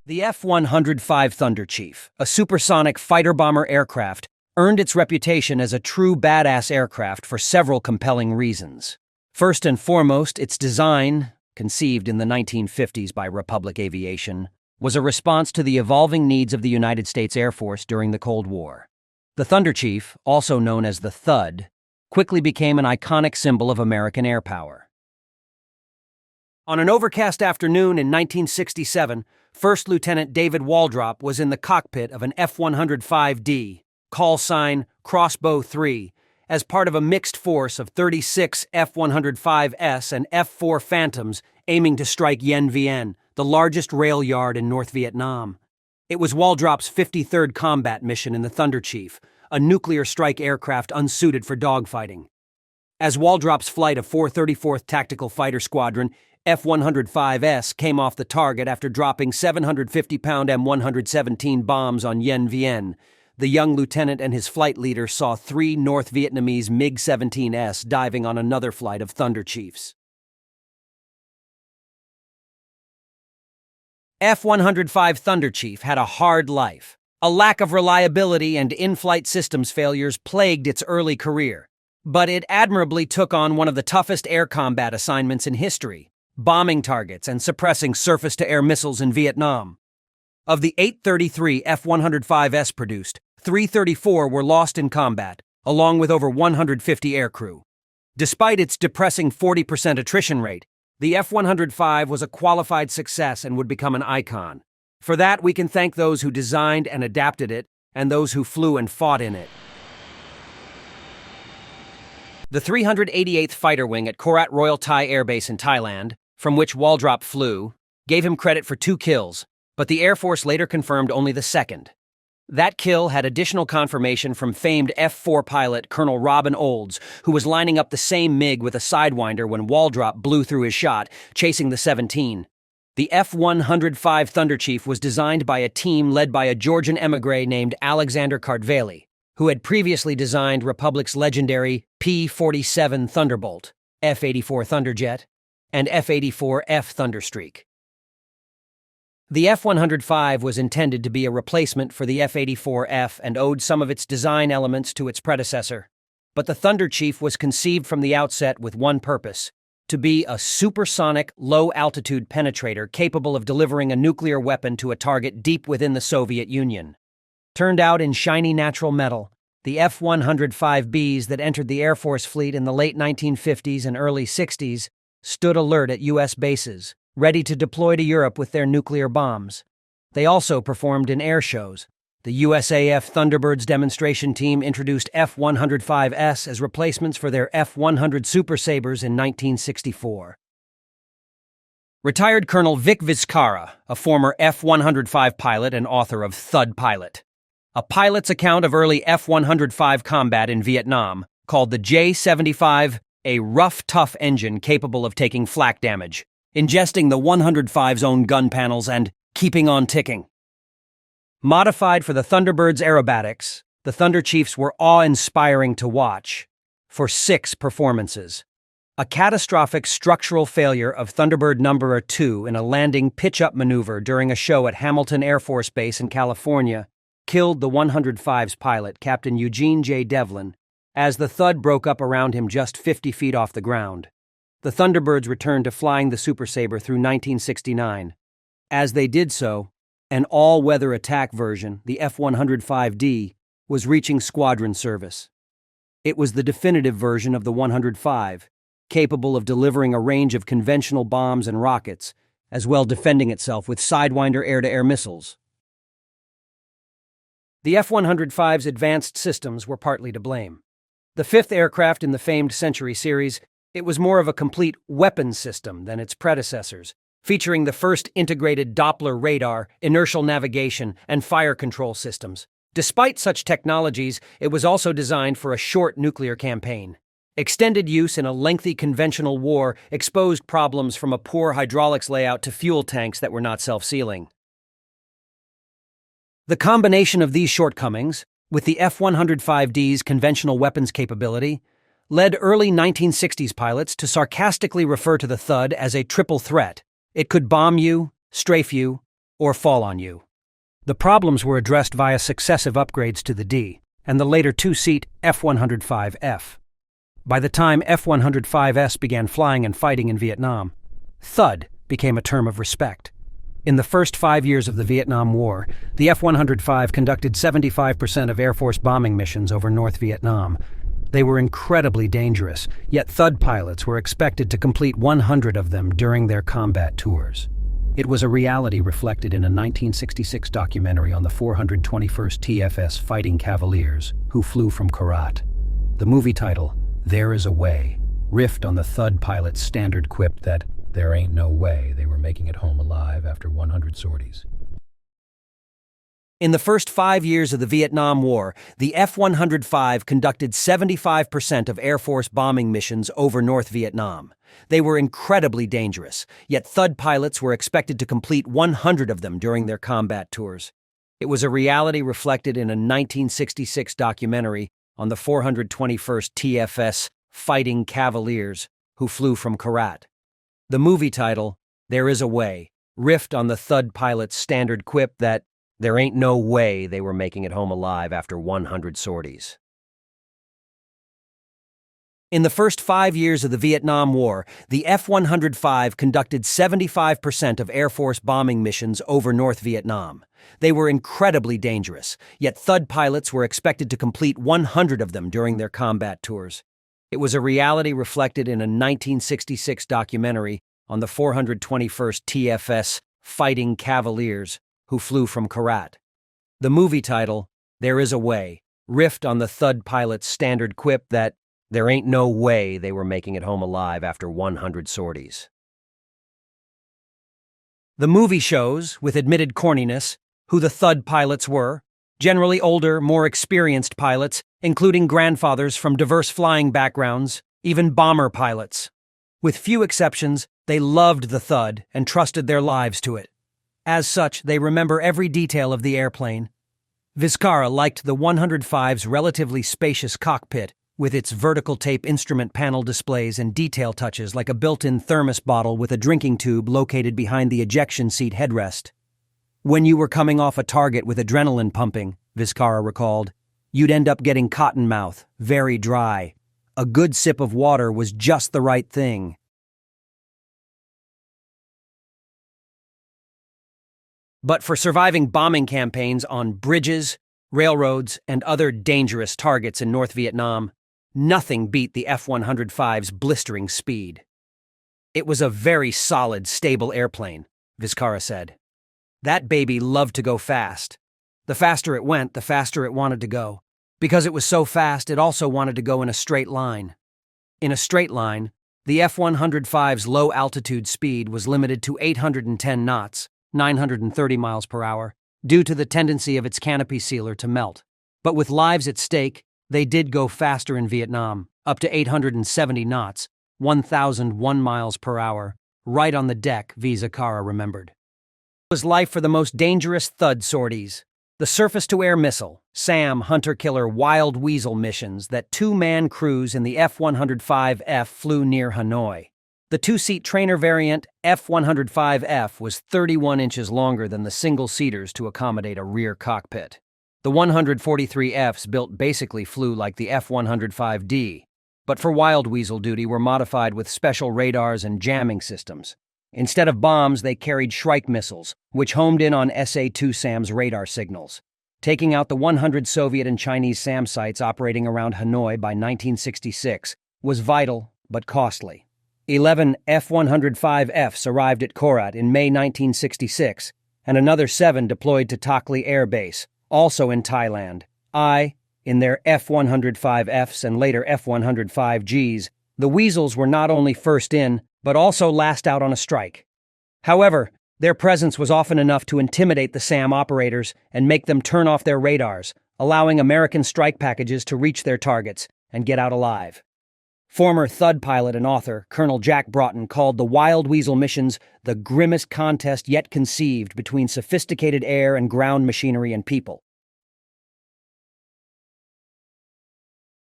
The F-105 Thunderchief, a supersonic fighter-bomber aircraft, earned its reputation as a true badass aircraft for several compelling reasons. First and foremost, its design, conceived in the 1950s by Republic Aviation, was a response to the evolving needs of the United States Air Force during the Cold War. The Thunderchief, also known as the Thud, quickly became an iconic symbol of American air power. On an overcast afternoon in 1967, First Lieutenant David Waldrop was in the cockpit of an F-105D, call sign Crossbow 3, as part of a mixed force of 36 F-105S and F-4 Phantoms aiming to strike Yen Vien, the largest rail yard in North Vietnam. It was Waldrop's 53rd combat mission in the Thunderchief, a nuclear strike aircraft unsuited for dogfighting. As Waldrop's flight of 434th Tactical Fighter Squadron, F-105S came off the target after dropping 750-pound M117 bombs on Yen Vien. The young lieutenant and his flight leader saw 3 North Vietnamese MiG-17S diving on another flight of Thunderchiefs. F-105 Thunderchief had a hard life. A lack of reliability and in-flight systems failures plagued its early career, but it admirably took on one of the toughest air combat assignments in history: bombing targets and suppressing surface-to-air missiles in Vietnam. Of the 833 F-105S produced, 334 were lost in combat, along with over 150 aircrew. Despite its depressing 40% attrition rate, the F-105 was a qualified success and would become an icon. For that, we can thank those who designed and adapted it, and those who flew and fought in it. The 388th Fighter Wing at Korat Royal Thai Air Base in Thailand, from which Waldrop flew, gave him credit for 2 kills, but the Air Force later confirmed only the second. That kill had additional confirmation from famed F-4 pilot Colonel Robin Olds, who was lining up the same MiG with a Sidewinder when Waldrop blew through his shot, chasing the 17. The F-105 Thunderchief was designed by a team led by a Georgian émigré named Alexander Kartveli, who had previously designed Republic's legendary P-47 Thunderbolt, F-84 Thunderjet, and F-84F Thunderstreak. The F-105 was intended to be a replacement for the F-84F and owed some of its design elements to its predecessor. But the Thunderchief was conceived from the outset with one purpose: to be a supersonic, low-altitude penetrator capable of delivering a nuclear weapon to a target deep within the Soviet Union. Turned out in shiny natural metal, the F-105Bs that entered the Air Force fleet in the late 1950s and early 60s stood alert at U.S. bases, ready to deploy to Europe with their nuclear bombs. They also performed in air shows. The USAF Thunderbirds demonstration team introduced F-105S as replacements for their F-100 Super Sabres in 1964. Retired Colonel Vic Vizcarra, a former F-105 pilot and author of Thud Pilot, a pilot's account of early F-105 combat in Vietnam, called the J-75 a rough, tough engine capable of taking flak damage, ingesting the 105's own gun panels, and keeping on ticking. Modified for the Thunderbird's aerobatics, the Thunderchiefs were awe-inspiring to watch for 6 performances. A catastrophic structural failure of Thunderbird No. 2 in a landing pitch-up maneuver during a show at Hamilton Air Force Base in California killed the 105's pilot, Captain Eugene J. Devlin, as the Thud broke up around him just 50 feet off the ground. The Thunderbirds returned to flying the Super Sabre through 1969. As they did so, an all-weather attack version, the F-105D, was reaching squadron service. It was the definitive version of the 105, capable of delivering a range of conventional bombs and rockets, as well defending itself with Sidewinder air-to-air missiles. The F-105's advanced systems were partly to blame. The 5th aircraft in the famed Century series, it was more of a complete weapons system than its predecessors, featuring the first integrated Doppler radar, inertial navigation, and fire control systems. Despite such technologies, it was also designed for a short nuclear campaign. Extended use in a lengthy conventional war exposed problems from a poor hydraulics layout to fuel tanks that were not self-sealing. The combination of these shortcomings, with the F-105D's conventional weapons capability, led early 1960s pilots to sarcastically refer to the Thud as a triple threat. It could bomb you, strafe you, or fall on you. The problems were addressed via successive upgrades to the D and the later two-seat F-105F. By the time F-105S began flying and fighting in Vietnam, Thud became a term of respect. In the first 5 years of the Vietnam War, the F-105 conducted 75% of Air Force bombing missions over North Vietnam. They were incredibly dangerous, yet Thud pilots were expected to complete 100 of them during their combat tours. It was a reality reflected in a 1966 documentary on the 421st TFS Fighting Cavaliers, who flew from Korat. The movie title, There Is a Way, riffed on the Thud pilot's standard quip that there ain't no way they were making it home alive after 100 sorties. In the first 5 years of the Vietnam War, the F-105 conducted 75% of Air Force bombing missions over North Vietnam. They were incredibly dangerous, yet Thud pilots were expected to complete 100 of them during their combat tours. It was a reality reflected in a 1966 documentary on the 421st TFS Fighting Cavaliers, who flew from Korat. The movie title, There Is a Way, riffed on the Thud pilot's standard quip that there ain't no way they were making it home alive after 100 sorties. In the first 5 years of the Vietnam War, the F-105 conducted 75% of Air Force bombing missions over North Vietnam. They were incredibly dangerous, yet Thud pilots were expected to complete 100 of them during their combat tours. It was a reality reflected in a 1966 documentary on the 421st TFS Fighting Cavaliers, who flew from Korat. The movie title, There Is a Way, riffed on the Thud pilot's standard quip that there ain't no way they were making it home alive after 100 sorties. The movie shows, with admitted corniness, who the Thud pilots were, generally older, more experienced pilots, including grandfathers from diverse flying backgrounds, even bomber pilots. With few exceptions, they loved the Thud and trusted their lives to it. As such, they remember every detail of the airplane. Vizcarra liked the 105's relatively spacious cockpit, with its vertical tape instrument panel displays and detail touches like a built-in thermos bottle with a drinking tube located behind the ejection seat headrest. When you were coming off a target with adrenaline pumping, Vizcarra recalled, you'd end up getting cotton mouth, very dry. A good sip of water was just the right thing. But for surviving bombing campaigns on bridges, railroads, and other dangerous targets in North Vietnam, nothing beat the F-105's blistering speed. It was a very solid, stable airplane, Vizcarra said. That baby loved to go fast. The faster it went, the faster it wanted to go. Because it was so fast, it also wanted to go in a straight line. In a straight line, the F-105's low-altitude speed was limited to 810 knots, 930 miles per hour, due to the tendency of its canopy sealer to melt. But with lives at stake, they did go faster in Vietnam, up to 870 knots, 1,001 miles per hour, right on the deck, Vizcarra remembered. It was life for the most dangerous Thud sorties. The surface-to-air missile, SAM hunter-killer Wild Weasel missions that two-man crews in the F-105F flew near Hanoi. The two-seat trainer variant F-105F was 31 inches longer than the single-seaters to accommodate a rear cockpit. The 143Fs built basically flew like the F-105D, but for Wild Weasel duty were modified with special radars and jamming systems. Instead of bombs, they carried Shrike missiles, which homed in on SA-2 SAM's radar signals. Taking out the 100 Soviet and Chinese SAM sites operating around Hanoi by 1966 was vital but costly. 11 F-105Fs arrived at Korat in May 1966, and another 7 deployed to Takli Air Base, also in Thailand. In their F-105Fs and later F-105Gs, the Weasels were not only first in, but also last out on a strike. However, their presence was often enough to intimidate the SAM operators and make them turn off their radars, allowing American strike packages to reach their targets and get out alive. Former Thud pilot and author Colonel Jack Broughton called the Wild Weasel missions the grimmest contest yet conceived between sophisticated air and ground machinery and people.